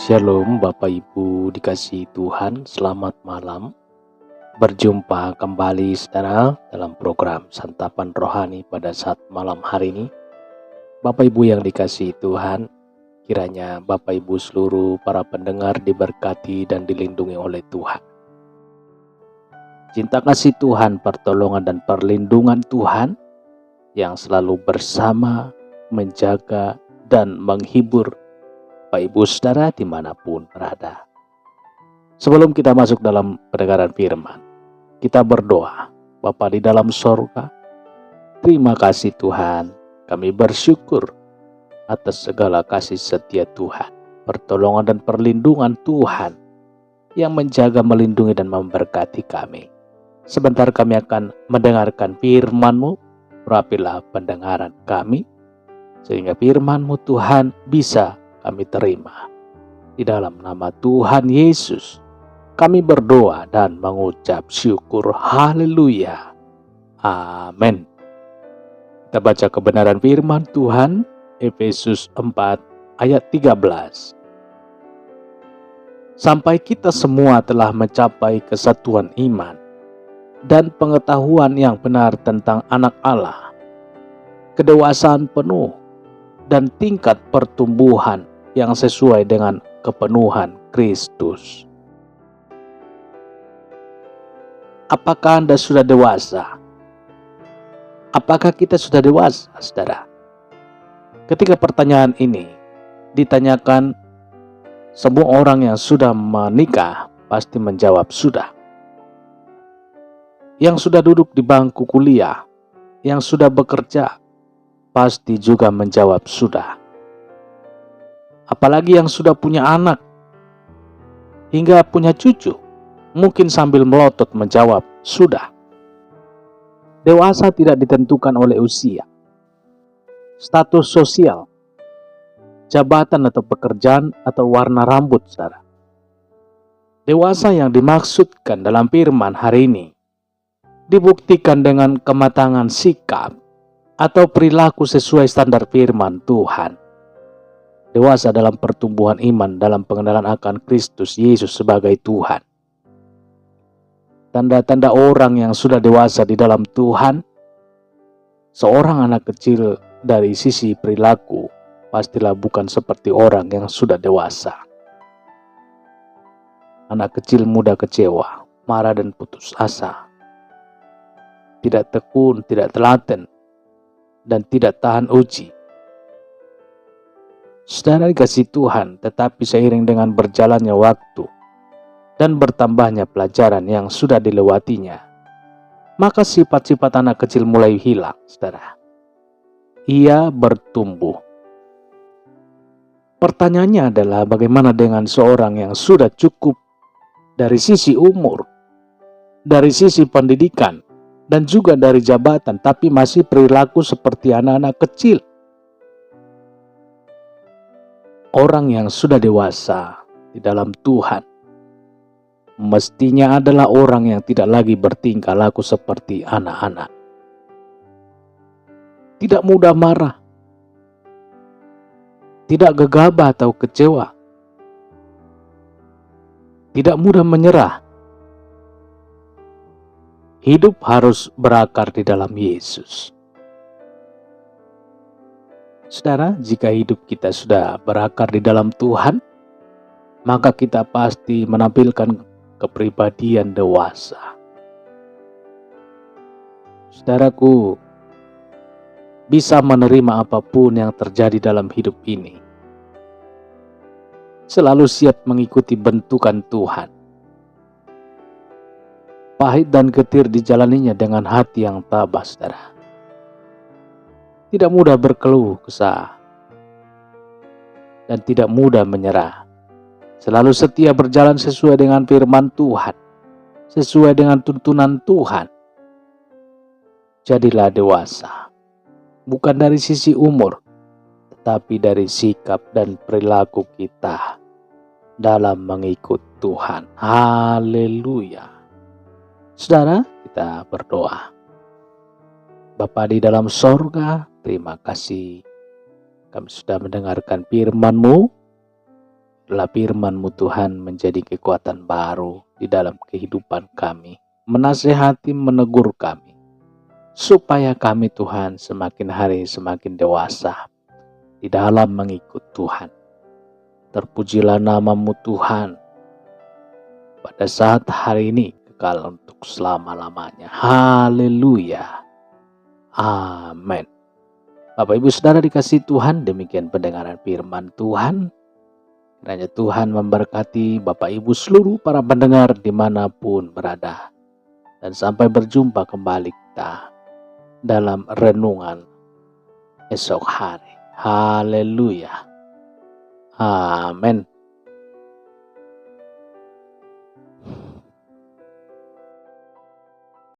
Shalom Bapak Ibu dikasihi Tuhan, selamat malam. Berjumpa kembali saudara dalam program Santapan Rohani pada saat malam hari ini. Bapak Ibu yang dikasihi Tuhan, kiranya Bapak Ibu seluruh para pendengar diberkati dan dilindungi oleh Tuhan. Cinta kasih Tuhan, pertolongan dan perlindungan Tuhan yang selalu bersama, menjaga dan menghibur Bapak Ibu saudara dimanapun berada. Sebelum kita masuk dalam pendengaran firman, kita berdoa. Bapa di dalam sorga, terima kasih Tuhan, kami bersyukur atas segala kasih setia Tuhan, pertolongan dan perlindungan Tuhan yang menjaga, melindungi dan memberkati kami. Sebentar kami akan mendengarkan firman-Mu, rapilah pendengaran kami, sehingga firman-Mu Tuhan bisa kami terima. Di dalam nama Tuhan Yesus, kami berdoa dan mengucap syukur. Haleluya. Amin. Kita baca kebenaran firman Tuhan, Efesus 4 ayat 13. Sampai kita semua telah mencapai kesatuan iman dan pengetahuan yang benar tentang anak Allah, kedewasaan penuh dan tingkat pertumbuhan yang sesuai dengan kepenuhan Kristus. Apakah Anda sudah dewasa? Apakah kita sudah dewasa, saudara? Ketika pertanyaan ini ditanyakan, semua orang yang sudah menikah pasti menjawab sudah. Yang sudah duduk di bangku kuliah, yang sudah bekerja, pasti juga menjawab sudah. Apalagi yang sudah punya anak, hingga punya cucu, mungkin sambil melotot menjawab sudah. Dewasa tidak ditentukan oleh usia, status sosial, jabatan atau pekerjaan, atau warna rambut, saudara. Dewasa yang dimaksudkan dalam firman hari ini dibuktikan dengan kematangan sikap atau perilaku sesuai standar firman Tuhan. Dewasa dalam pertumbuhan iman dalam pengenalan akan Kristus Yesus sebagai Tuhan. Tanda-tanda orang yang sudah dewasa di dalam Tuhan, seorang anak kecil dari sisi perilaku pastilah bukan seperti orang yang sudah dewasa. Anak kecil mudah kecewa, marah dan putus asa. Tidak tekun, tidak telaten, dan tidak tahan uji. Saudara dikasihi Tuhan, tetapi seiring dengan berjalannya waktu dan bertambahnya pelajaran yang sudah dilewatinya, maka sifat-sifat anak kecil mulai hilang, saudara. Ia bertumbuh. Pertanyaannya adalah bagaimana dengan seorang yang sudah cukup dari sisi umur, dari sisi pendidikan, dan juga dari jabatan, tapi masih perilaku seperti anak-anak kecil. Orang yang sudah dewasa di dalam Tuhan mestinya adalah orang yang tidak lagi bertingkah laku seperti anak-anak. Tidak mudah marah, tidak gegabah atau kecewa, tidak mudah menyerah. Hidup harus berakar di dalam Yesus. Saudara, jika hidup kita sudah berakar di dalam Tuhan, maka kita pasti menampilkan kepribadian dewasa. Saudaraku, bisa menerima apapun yang terjadi dalam hidup ini. Selalu siap mengikuti bentukan Tuhan. Pahit dan getir dijalaninya dengan hati yang tabah, saudara. Tidak mudah berkeluh kesah dan tidak mudah menyerah. Selalu setia berjalan sesuai dengan firman Tuhan, sesuai dengan tuntunan Tuhan. Jadilah dewasa, bukan dari sisi umur, tetapi dari sikap dan perilaku kita dalam mengikut Tuhan. Haleluya. Saudara, kita berdoa. Bapa di dalam sorga, terima kasih kami sudah mendengarkan firman-Mu Biarlah firman-Mu Tuhan menjadi kekuatan baru di dalam kehidupan kami. Menasehati, menegur kami. Supaya kami Tuhan semakin hari semakin dewasa di dalam mengikut Tuhan. Terpujilah nama-Mu Tuhan pada saat hari ini kekal untuk selama-lamanya. Haleluya. Amin. Bapak Ibu Saudara dikasihi Tuhan, demikian pendengaran firman Tuhan. Kiranya Tuhan memberkati Bapak Ibu seluruh para pendengar dimanapun berada. Dan sampai berjumpa kembali kita dalam renungan esok hari. Haleluya. Amin.